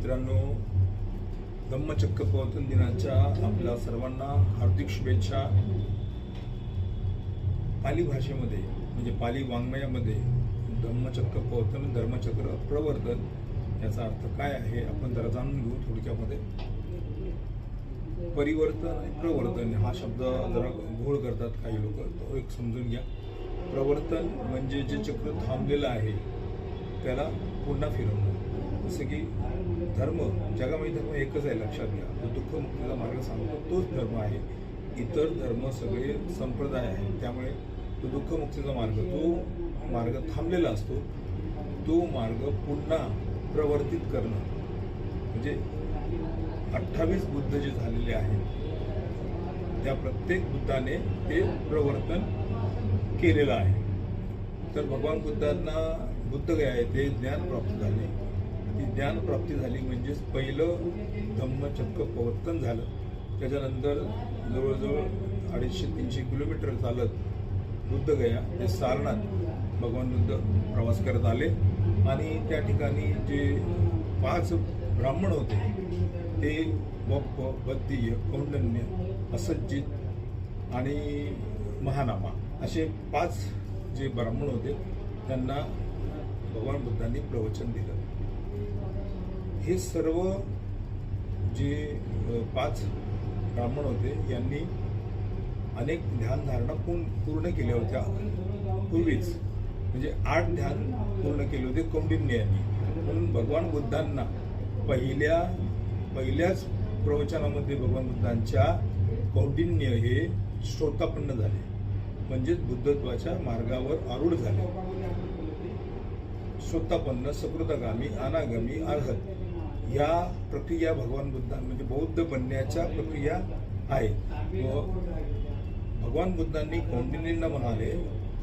मित्रांनो, धम्मचक्र प्रवर्तन दिनाच्या आपल्या सर्वांना हार्दिक शुभेच्छा। पाली भाषेमध्ये म्हणजे पाली वाङ्मयामध्ये धम्मचक्र प्रवर्तन, धर्मचक्र प्रवर्तन याचा अर्थ काय आहे आपण जरा जाणून घेऊ थोडक्यामध्ये। परिवर्तन आणि प्रवर्तन हा शब्द जरा घोळ करतात काही लोक, तो एक समजून घ्या। प्रवर्तन म्हणजे जे चक्र थांबलेलं आहे त्याला पुन्हा फिरवणं। जसं की धर्म, जगामध्ये धर्म एकच आहे, लक्षात घ्या। तो दुःख मुक्तीचा मार्ग सांगतो तोच धर्म आहे। इतर धर्म सगळे संप्रदाय आहेत, त्यामुळे तो दुःख मुक्तीचा मार्ग, तो मार्ग थांबलेला असतो। तो मार्ग पुन्हा प्रवर्तित करणं म्हणजे 28 बुद्ध जे झालेले आहेत त्या प्रत्येक बुद्धाने ते प्रवर्तन केलेलं आहे। तर भगवान बुद्धांना बुद्धगया येथे ज्ञान प्राप्त झाले। ती ज्ञान प्राप्ती झाली म्हणजेच पहिलं धम्मचक्र प्रवर्तन झालं। त्याच्यानंतर जवळजवळ 250-300 किलोमीटर चालत बुद्धगया ते सारनाथ भगवान बुद्ध प्रवास करत आले आणि त्या ठिकाणी जे 5 ब्राह्मण होते ते बप्प, बद्दीय, कौंडन्य, असज्जित आणि महानामा असे 5 जे ब्राह्मण होते त्यांना भगवान बुद्धांनी प्रवचन दिलं। हे सर्व जे 5 ब्राह्मण होते यांनी अनेक ध्यानधारणा पूर्ण केल्या होत्या पूर्वीच, म्हणजे 8 ध्यान पूर्ण केले होते कौंडिन्य यांनी। म्हणून भगवान बुद्धांना पहिल्याच प्रवचनामध्ये भगवान बुद्धांच्या कौंडिन्य हे श्रोतापन्न झाले, म्हणजेच बुद्धत्वाच्या मार्गावर आरूढ झाले। श्रोतापन्न, सकृतगामी, अनागामी, अर्हत या प्रक्रिया भगवान बुद्धां म्हणजे बौद्ध बनण्याच्या प्रक्रिया आहेत। व भगवान बुद्धांनी कौंडिन्यांना म्हणाले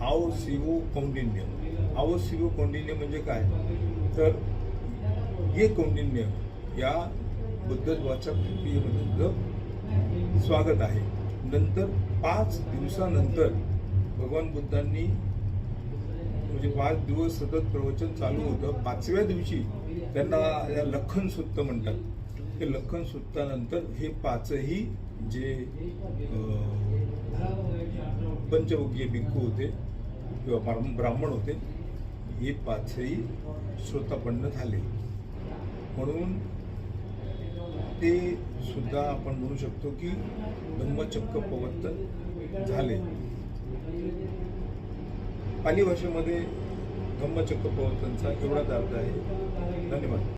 आओ शिवो कौंडिन्य। आओ शिवो कौंडिन्य म्हणजे काय, तर हे कौंडिन्य या बुद्धत्वाच्या प्रक्रियेमध्ये स्वागत आहे। नंतर 5 दिवसानंतर भगवान बुद्धांनी म्हणजे 5 दिवस सतत प्रवचन चालू होतं। 5व्या दिवशी त्यांना या लखन सुत्त म्हणतात। ते लखन सुत्तानंतर हे 5ही जे पंचमुखीय भिक्खू होते किंवा ब्राह्मण होते हे 5ही श्रोतापन्न झाले। म्हणून ते सुद्धा आपण म्हणू शकतो की धम्मचक्र प्रवर्तन झाले। पाली भाषेमध्ये धम्मचक्र प्रवर्तनचा एवढाच अर्थ आहे। धन्यवाद।